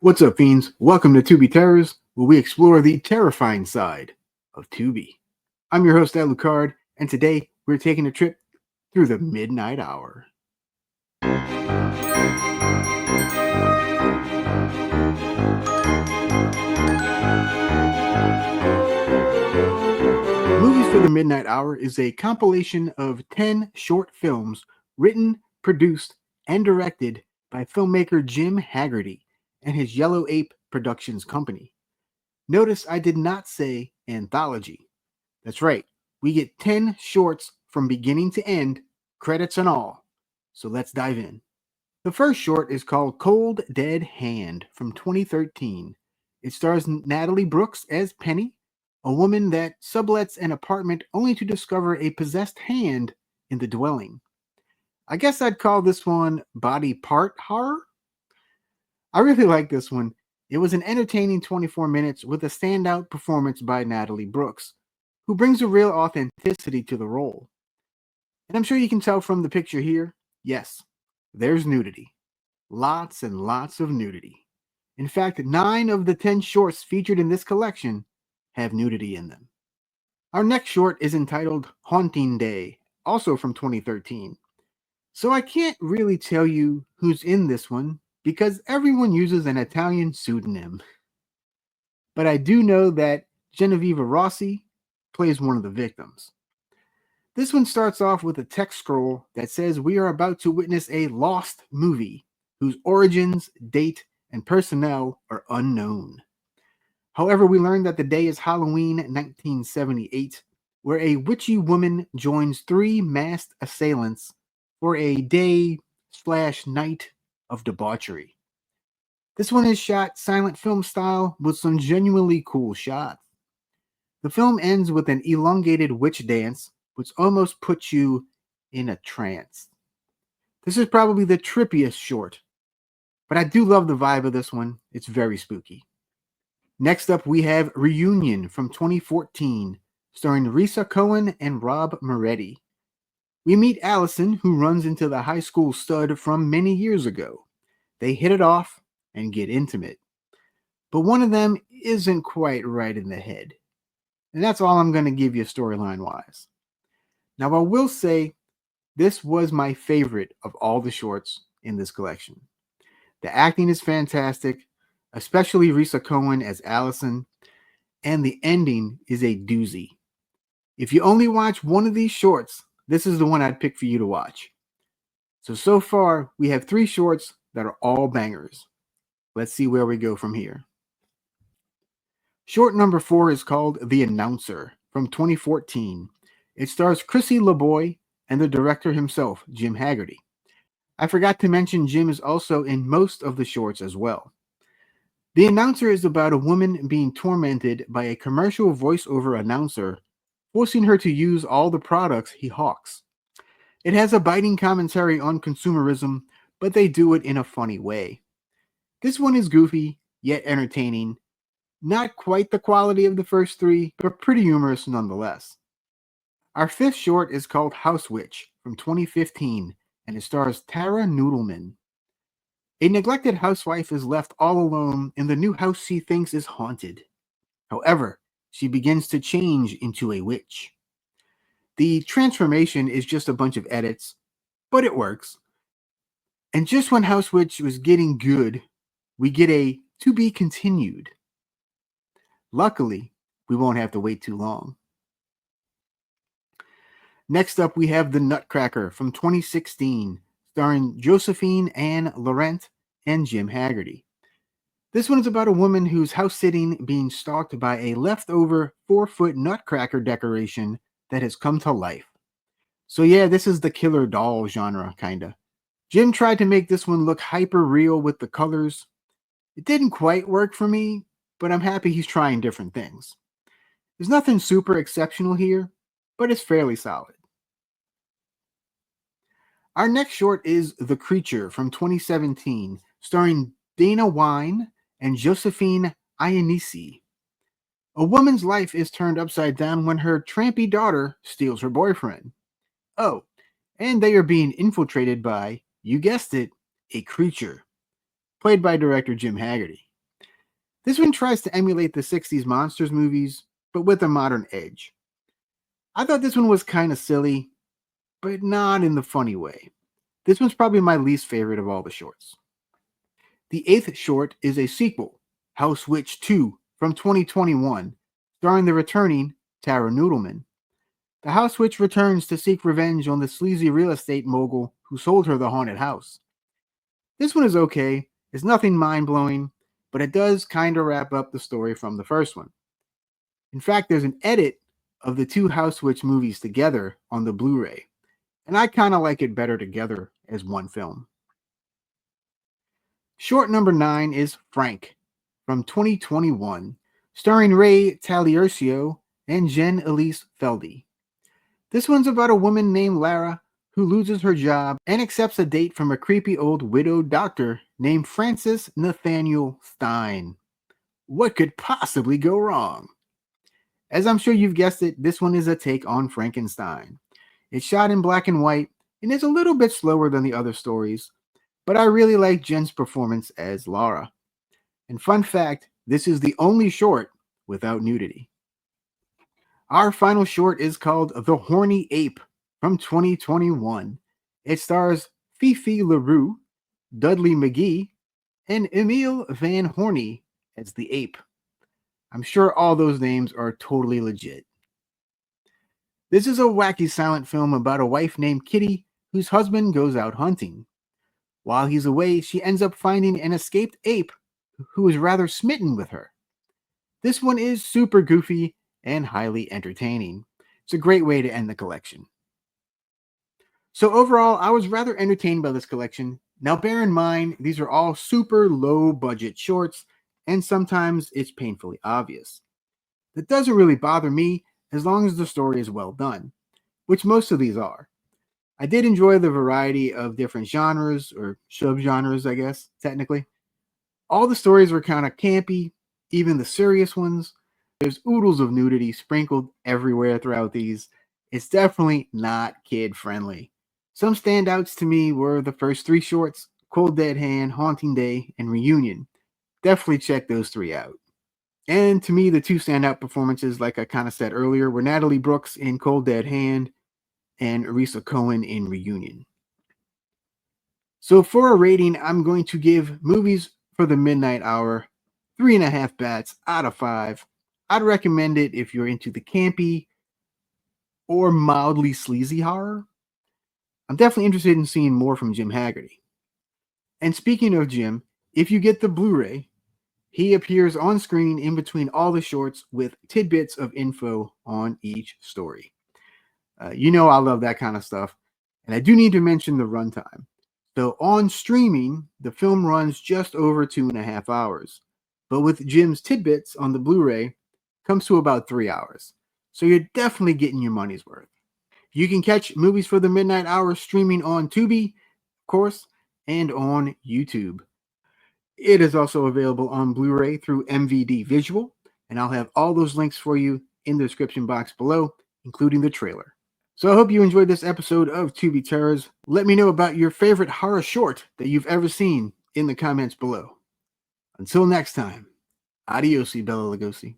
What's up, fiends? Welcome to Tubi Terrors, where we explore the terrifying side of Tubi. I'm your host, Lucard, and today we're taking a trip through the midnight hour. Movies for the Midnight Hour is a compilation of 10 short films written, produced, and directed by filmmaker Jim Haggerty and his Yellow Ape Productions company. Notice I did not say anthology. That's right, we get 10 shorts from beginning to end, credits and all. So let's dive in. The first short is called Cold Dead Hand from 2013. It stars Natalie Brooks as Penny, a woman that sublets an apartment only to discover a possessed hand in the dwelling. I guess I'd call this one body part horror. I really like this one. It was an entertaining 24 minutes with a standout performance by Natalie Brooks, who brings a real authenticity to the role. And I'm sure you can tell from the picture here, yes, there's nudity. Lots and lots of nudity. In fact, 9 of the 10 shorts featured in this collection have nudity in them. Our next short is entitled Haunting Day, also from 2013. So I can't really tell you who's in this one because everyone uses an Italian pseudonym. But I do know that Genevieve Rossi plays one of the victims. This one starts off with a text scroll that says we are about to witness a lost movie whose origins, date, and personnel are unknown. However, we learn that the day is Halloween 1978, where a witchy woman joins 3 masked assailants for a day/night of debauchery. This one is shot silent film style with some genuinely cool shots. The film ends with an elongated witch dance, which almost puts you in a trance. This is probably the trippiest short, but I do love the vibe of this one. It's very spooky. Next up, we have Reunion from 2014, starring Risa Cohen and Rob Moretti. We meet Allison, who runs into the high school stud from many years ago. They hit it off and get intimate. But one of them isn't quite right in the head. And that's all I'm going to give you storyline-wise. Now, I will say this was my favorite of all the shorts in this collection. The acting is fantastic, especially Risa Cohen as Allison, and the ending is a doozy. If you only watch one of these shorts, this is the one I'd pick for you to watch. So far, we have 3 shorts that are all bangers. Let's see where we go from here. Short number 4 is called The Announcer from 2014. It stars Chrissy LeBoy and the director himself, Jim Haggerty. I forgot to mention Jim is also in most of the shorts as well. The Announcer is about a woman being tormented by a commercial voiceover announcer, forcing her to use all the products he hawks. It has a biting commentary on consumerism, but they do it in a funny way. This one is goofy, yet entertaining. Not quite the quality of the first 3, but pretty humorous nonetheless. Our 5th short is called House Witch from 2015, and it stars Tara Noodleman. A neglected housewife is left all alone in the new house she thinks is haunted. However, she begins to change into a witch. The transformation is just a bunch of edits, but it works. And just when House Witch was getting good, we get a to be continued. Luckily, we won't have to wait too long. Next up, we have The Nutcracker from 2016, starring Josephine Ann Laurent and Jim Haggerty. This one is about a woman who's house sitting being stalked by a leftover 4-foot nutcracker decoration that has come to life. So yeah, this is the killer doll genre, kinda. Jim tried to make this one look hyper real with the colors. It didn't quite work for me, but I'm happy he's trying different things. There's nothing super exceptional here, but it's fairly solid. Our next short is The Creature from 2017, starring Dana Wine and Josephine Ionisi. A woman's life is turned upside down when her trampy daughter steals her boyfriend. Oh, and they are being infiltrated by, you guessed it, a creature, played by director Jim Haggerty. This one tries to emulate the 60s monsters movies, but with a modern edge. I thought this one was kind of silly, but not in the funny way. This one's probably my least favorite of all the shorts. The eighth short is a sequel, House Witch 2 from 2021, starring the returning Tara Noodleman. The house witch returns to seek revenge on the sleazy real estate mogul who sold her the haunted house. This one is okay, it's nothing mind blowing, but it does kind of wrap up the story from the first one. In fact, there's an edit of the two House Witch movies together on the Blu ray, and I kind of like it better together as one film. Short number 9 is Frank from 2021, starring Ray Taliercio and Jen Elise Feldy. This one's about a woman named Lara who loses her job and accepts a date from a creepy old widowed doctor named Francis Nathaniel Stein. What could possibly go wrong? As I'm sure you've guessed it, this one is a take on Frankenstein. It's shot in black and white and is a little bit slower than the other stories, but I really like Jen's performance as Lara. And fun fact, this is the only short without nudity. Our final short is called The Horny Ape from 2021. It stars Fifi LaRue, Dudley McGee, and Emile Van Horny as the ape. I'm sure all those names are totally legit. This is a wacky silent film about a wife named Kitty whose husband goes out hunting. While he's away, she ends up finding an escaped ape who is rather smitten with her. This one is super goofy and highly entertaining. It's a great way to end the collection. So overall, I was rather entertained by this collection. Now bear in mind, these are all super low budget shorts, and sometimes it's painfully obvious. That doesn't really bother me as long as the story is well done, which most of these are. I did enjoy the variety of different genres, or subgenres, I guess, technically. All the stories were kind of campy, even the serious ones. There's oodles of nudity sprinkled everywhere throughout these. It's definitely not kid-friendly. Some standouts to me were the first 3 shorts, Cold Dead Hand, Haunting Day, and Reunion. Definitely check those 3 out. And to me, the 2 standout performances, like I kind of said earlier, were Natalie Brooks in Cold Dead Hand and Arisa Cohen in Reunion. So for a rating, I'm going to give Movies for the Midnight Hour 3.5 bats out of 5. I'd recommend it if you're into the campy or mildly sleazy horror. I'm definitely interested in seeing more from Jim Haggerty. And speaking of Jim, if you get the Blu-ray, he appears on screen in between all the shorts with tidbits of info on each story. You know I love that kind of stuff. And I do need to mention the runtime. So on streaming, the film runs just over 2.5 hours. But with Jim's tidbits on the Blu-ray, comes to about 3 hours. So you're definitely getting your money's worth. You can catch Movies for the Midnight Hour streaming on Tubi, of course, and on YouTube. It is also available on Blu-ray through MVD Visual, and I'll have all those links for you in the description box below, including the trailer. So I hope you enjoyed this episode of Tubi Terrors. Let me know about your favorite horror short that you've ever seen in the comments below. Until next time, adiosi Bella Lugosi.